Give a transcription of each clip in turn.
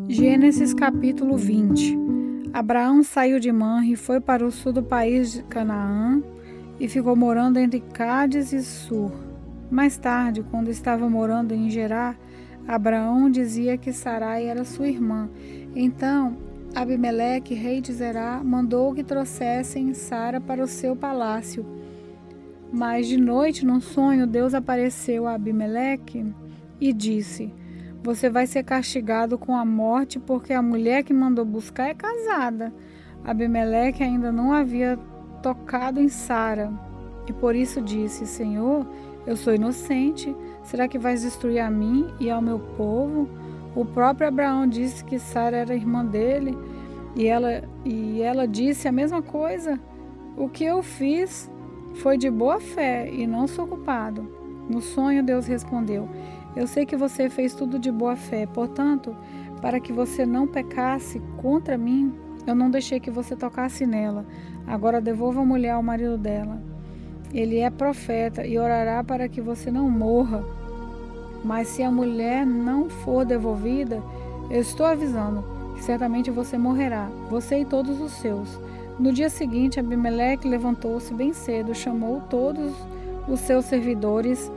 Gênesis capítulo 20. Abraão saiu de Manre e foi para o sul do país de Canaã e ficou morando entre Cádiz e Sur. Mais tarde, quando estava morando em Gerar, Abraão dizia que Sarai era sua irmã. Então, Abimeleque, rei de Zerá, mandou que trouxessem Sara para o seu palácio. Mas de noite, num sonho, Deus apareceu a Abimeleque e disse: "Você vai ser castigado com a morte, porque a mulher que mandou buscar é casada." Abimeleque ainda não havia tocado em Sara, e por isso disse: "Senhor, eu sou inocente. Será que vais destruir a mim e ao meu povo?" O próprio Abraão disse que Sara era irmã dele, e ela disse a mesma coisa. "O que eu fiz foi de boa fé e não sou culpado." No sonho, Deus respondeu: "Eu sei que você fez tudo de boa fé, portanto, para que você não pecasse contra mim, eu não deixei que você tocasse nela. Agora devolva a mulher ao marido dela. Ele é profeta e orará para que você não morra. Mas se a mulher não for devolvida, eu estou avisando que certamente você morrerá, você e todos os seus." No dia seguinte, Abimeleque levantou-se bem cedo, chamou todos os seus servidores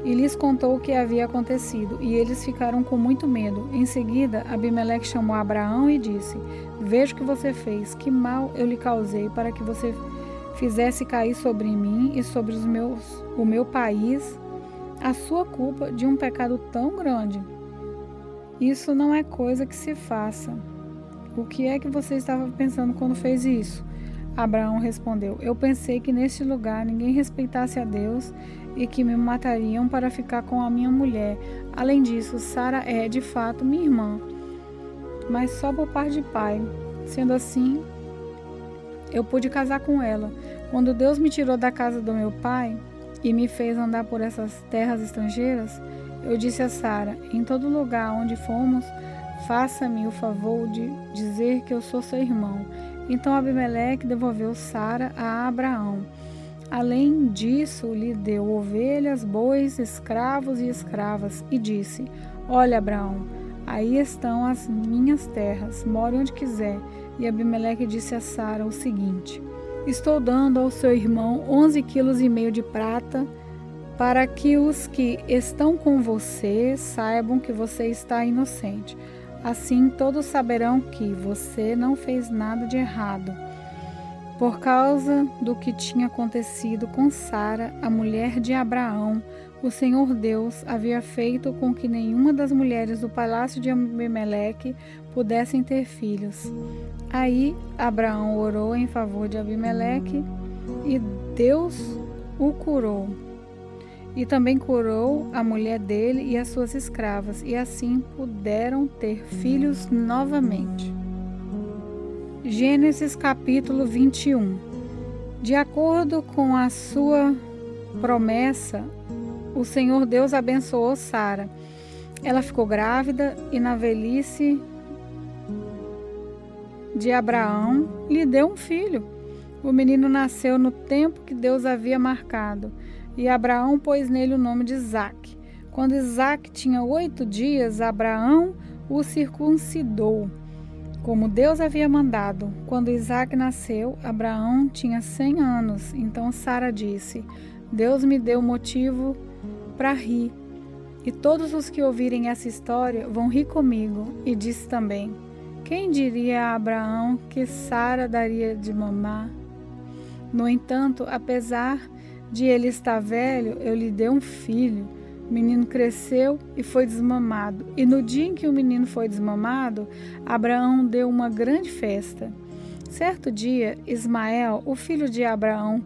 e lhes contou o que havia acontecido, e eles ficaram com muito medo. Em seguida, Abimeleque chamou Abraão e disse: "Vejo o que você fez, que mal eu lhe causei para que você fizesse cair sobre mim e sobre o meu país a sua culpa de um pecado tão grande. Isso não é coisa que se faça. O que é que você estava pensando quando fez isso?" Abraão respondeu: "Eu pensei que neste lugar ninguém respeitasse a Deus e que me matariam para ficar com a minha mulher. Além disso, Sara é, de fato, minha irmã, mas só por parte de pai. Sendo assim, eu pude casar com ela. Quando Deus me tirou da casa do meu pai e me fez andar por essas terras estrangeiras, eu disse a Sara: em todo lugar onde fomos, faça-me o favor de dizer que eu sou seu irmão." Então Abimeleque devolveu Sara a Abraão. Além disso, lhe deu ovelhas, bois, escravos e escravas, e disse: "Olha, Abraão, aí estão as minhas terras, more onde quiser." E Abimeleque disse a Sara o seguinte: "Estou dando ao seu irmão 11,5 quilos de prata, para que os que estão com você saibam que você está inocente. Assim todos saberão que você não fez nada de errado." Por causa do que tinha acontecido com Sara, a mulher de Abraão, o Senhor Deus havia feito com que nenhuma das mulheres do palácio de Abimeleque pudessem ter filhos. Aí Abraão orou em favor de Abimeleque e Deus o curou. E também curou a mulher dele e as suas escravas, e assim puderam ter filhos novamente. Gênesis capítulo 21. De acordo com a sua promessa, o Senhor Deus abençoou Sara. Ela ficou grávida e na velhice de Abraão lhe deu um filho. O menino nasceu no tempo que Deus havia marcado, e Abraão pôs nele o nome de Isaque. Quando Isaque tinha 8 dias, Abraão o circuncidou, como Deus havia mandado. Quando Isaque nasceu, Abraão tinha 100 anos. Então Sara disse: "Deus me deu motivo para rir, e todos os que ouvirem essa história vão rir comigo." E disse também: "Quem diria a Abraão que Sara daria de mamar? No entanto, apesar de ele estar velho, eu lhe dei um filho." O menino cresceu e foi desmamado. E no dia em que o menino foi desmamado, Abraão deu uma grande festa. Certo dia, Ismael, o filho de Abraão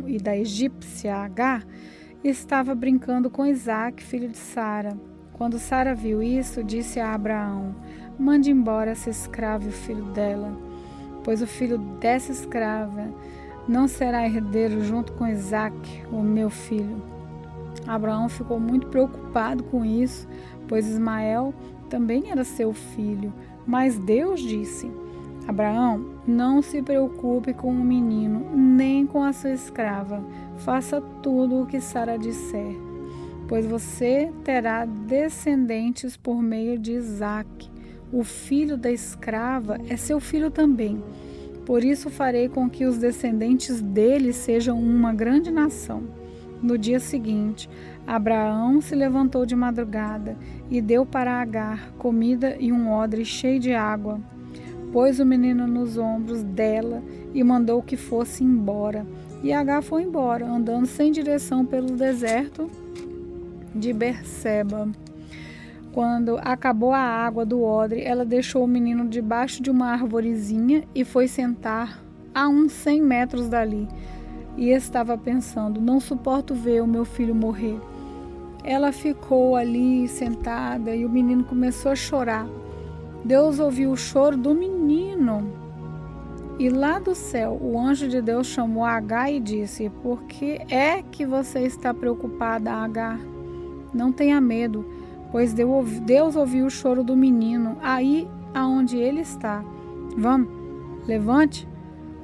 e da egípcia Agar, estava brincando com Isaque, filho de Sara. Quando Sara viu isso, disse a Abraão: "Mande embora essa escrava e o filho dela, pois o filho dessa escrava não será herdeiro junto com Isaque, o meu filho." Abraão ficou muito preocupado com isso, pois Ismael também era seu filho. Mas Deus disse: "Abraão, não se preocupe com o menino, nem com a sua escrava. Faça tudo o que Sara disser, pois você terá descendentes por meio de Isaque. o filho da escrava é seu filho também. Por isso farei com que os descendentes dele sejam uma grande nação. No dia seguinte, Abraão se levantou de madrugada e deu para Agar comida e um odre cheio de água. Pôs o menino nos ombros dela e mandou que fosse embora. E Agar foi embora, andando sem direção pelo deserto de Berseba. Quando acabou a água do odre, ela deixou o menino debaixo de uma arvorezinha e foi sentar a uns 100 metros dali. E estava pensando: não suporto ver o meu filho morrer. Ela ficou ali sentada e o menino começou a chorar. Deus ouviu o choro do menino. E lá do céu, o anjo de Deus chamou Agar e disse: por que é que você está preocupada, Agar? Não tenha medo, pois Deus ouviu o choro do menino aí aonde ele está. Vamos, levante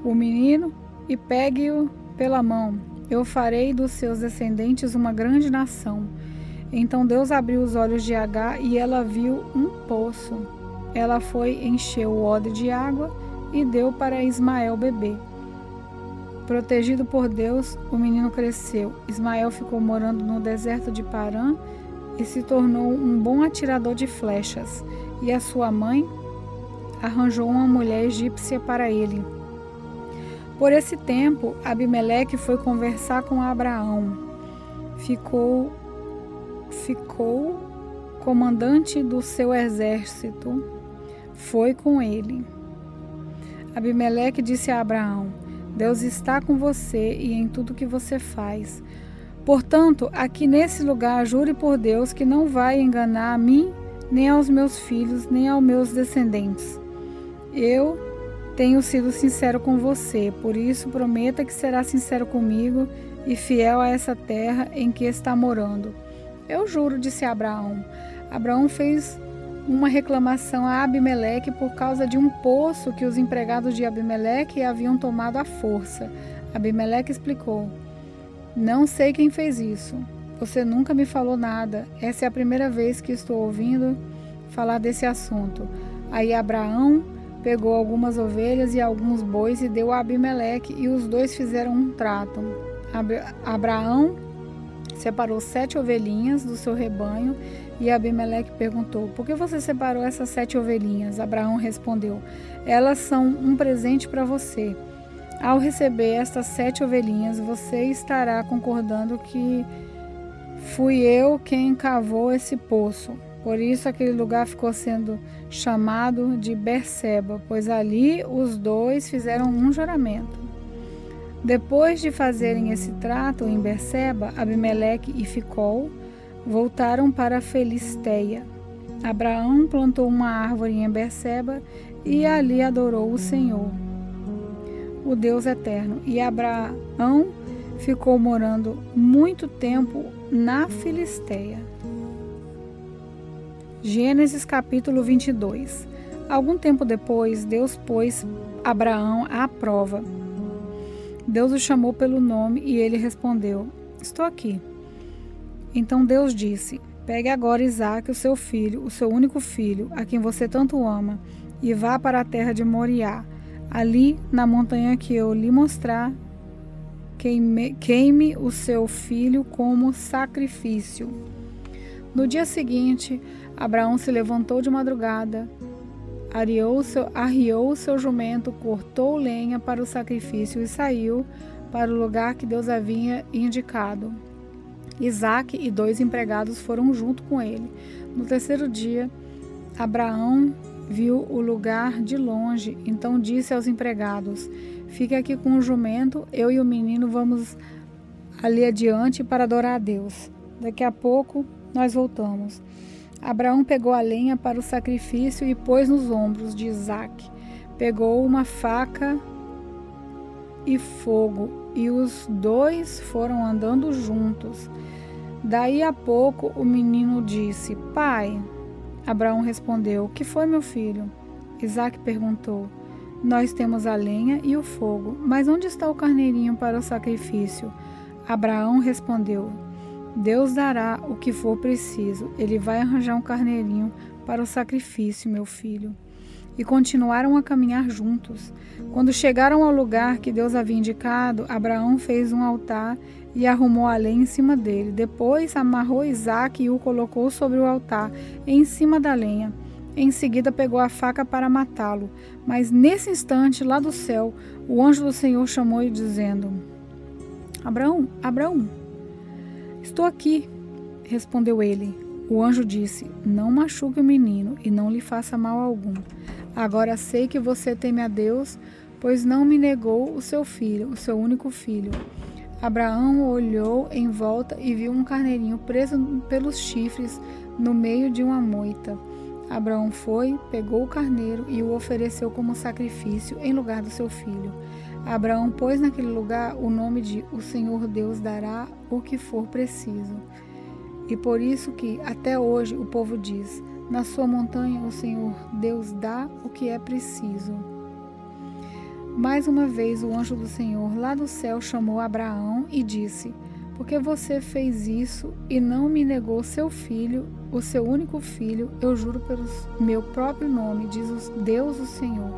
o menino e pegue-o pela mão. Eu farei dos seus descendentes uma grande nação. Então Deus abriu os olhos de Agar e ela viu um poço. Ela foi, encheu o odre de água e deu para Ismael beber. Protegido por Deus, o menino cresceu. Ismael ficou morando no deserto de Parã e se tornou um bom atirador de flechas. E a sua mãe arranjou uma mulher egípcia para ele. Por esse tempo, Abimeleque foi conversar com Abraão. Ficou comandante do seu exército. Foi com ele. Abimeleque disse a Abraão: Deus está com você e em tudo que você faz. Portanto, aqui nesse lugar, jure por Deus que não vai enganar a mim, nem aos meus filhos, nem aos meus descendentes. Eu tenho sido sincero com você, por isso prometa que será sincero comigo e fiel a essa terra em que está morando. Eu juro, disse Abraão. Abraão fez uma reclamação a Abimeleque por causa de um poço que os empregados de Abimeleque haviam tomado à força. Abimeleque explicou: não sei quem fez isso. Você nunca me falou nada. Essa é a primeira vez que estou ouvindo falar desse assunto. Aí Abraão pegou algumas ovelhas e alguns bois e deu a Abimeleque, e os dois fizeram um trato. Abraão separou 7 ovelhinhas do seu rebanho e Abimeleque perguntou: por que você separou essas 7 ovelhinhas? Abraão respondeu: elas são um presente para você. Ao receber estas 7 ovelhinhas, você estará concordando que fui eu quem cavou esse poço. Por isso aquele lugar ficou sendo chamado de Berseba, pois ali os dois fizeram um juramento. Depois de fazerem esse trato em Berseba, Abimeleque e Ficol voltaram para a Filisteia. Abraão plantou uma árvore em Berseba e ali adorou o Senhor, o Deus eterno. E Abraão ficou morando muito tempo na Filisteia. Gênesis capítulo 22. Algum tempo depois, Deus pôs Abraão à prova. Deus o chamou pelo nome e ele respondeu: estou aqui. Então Deus disse: pegue agora Isaque, o seu filho, o seu único filho, a quem você tanto ama, e vá para a terra de Moriá. Ali, na montanha que eu lhe mostrar, queime o seu filho como sacrifício. No dia seguinte, Abraão se levantou de madrugada, arriou o seu jumento, cortou lenha para o sacrifício e saiu para o lugar que Deus havia indicado. Isaque e 2 empregados foram junto com ele. No terceiro dia, Abraão viu o lugar de longe, então disse aos empregados: fique aqui com o jumento, eu e o menino vamos ali adiante para adorar a Deus. Daqui a pouco nós voltamos. Abraão pegou a lenha para o sacrifício e pôs nos ombros de Isaque. Pegou uma faca e fogo, e os dois foram andando juntos. Daí a pouco o menino disse: pai. Abraão respondeu: o que foi, meu filho? Isaque perguntou: nós temos a lenha e o fogo, mas onde está o carneirinho para o sacrifício? Abraão respondeu: Deus dará o que for preciso. Ele vai arranjar um carneirinho para o sacrifício, meu filho. E continuaram a caminhar juntos. Quando chegaram ao lugar que Deus havia indicado, Abraão fez um altar e arrumou a lenha em cima dele. Depois amarrou Isaque e o colocou sobre o altar, em cima da lenha. Em seguida pegou a faca para matá-lo. Mas nesse instante, lá do céu, o anjo do Senhor chamou-o dizendo: Abraão, Abraão. Estou aqui, respondeu ele. O anjo disse: Não machuque o menino e não lhe faça mal algum. Agora sei que você teme a Deus, pois não me negou o seu filho, o seu único filho. Abraão olhou em volta e viu um carneirinho preso pelos chifres no meio de uma moita. Abraão foi, pegou o carneiro e o ofereceu como sacrifício em lugar do seu filho. Abraão pôs naquele lugar o nome de O Senhor Deus dará o que for preciso. E por isso que, até hoje, o povo diz: na sua montanha o Senhor Deus dá o que é preciso. Mais uma vez o anjo do Senhor lá do céu chamou Abraão e disse: Por que você fez isso e não me negou seu filho, o seu único filho? Eu juro pelo meu próprio nome, diz Deus o Senhor,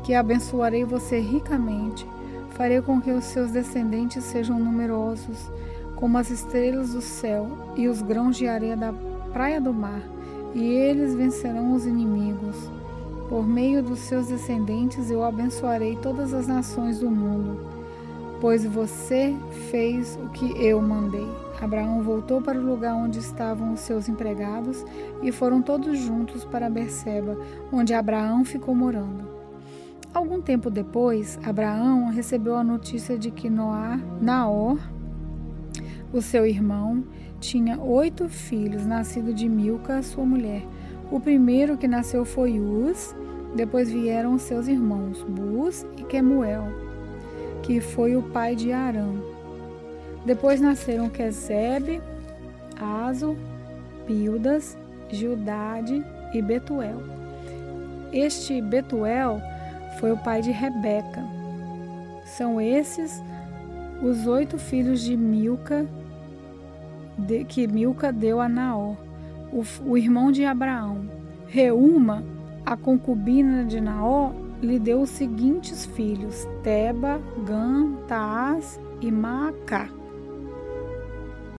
que abençoarei você ricamente. Farei com que os seus descendentes sejam numerosos, como as estrelas do céu e os grãos de areia da praia do mar, e eles vencerão os inimigos. Por meio dos seus descendentes eu abençoarei todas as nações do mundo, pois você fez o que eu mandei. Abraão voltou para o lugar onde estavam os seus empregados e foram todos juntos para Berseba, onde Abraão ficou morando. Algum tempo depois, Abraão recebeu a notícia de que Naor, o seu irmão, tinha 8 filhos, nascidos de Milca, sua mulher. O primeiro que nasceu foi Uz, depois vieram seus irmãos, Buz e Quemuel, que foi o pai de Arã. Depois nasceram Quesebe, Azo, Pildas, Gildade e Betuel. Este Betuel foi o pai de Rebeca. São esses os 8 filhos de Milca, que Milca deu a Naor, o irmão de Abraão. Reúma, a concubina de Naor, lhe deu os seguintes filhos: Teba, Gã, Taás e Maacá.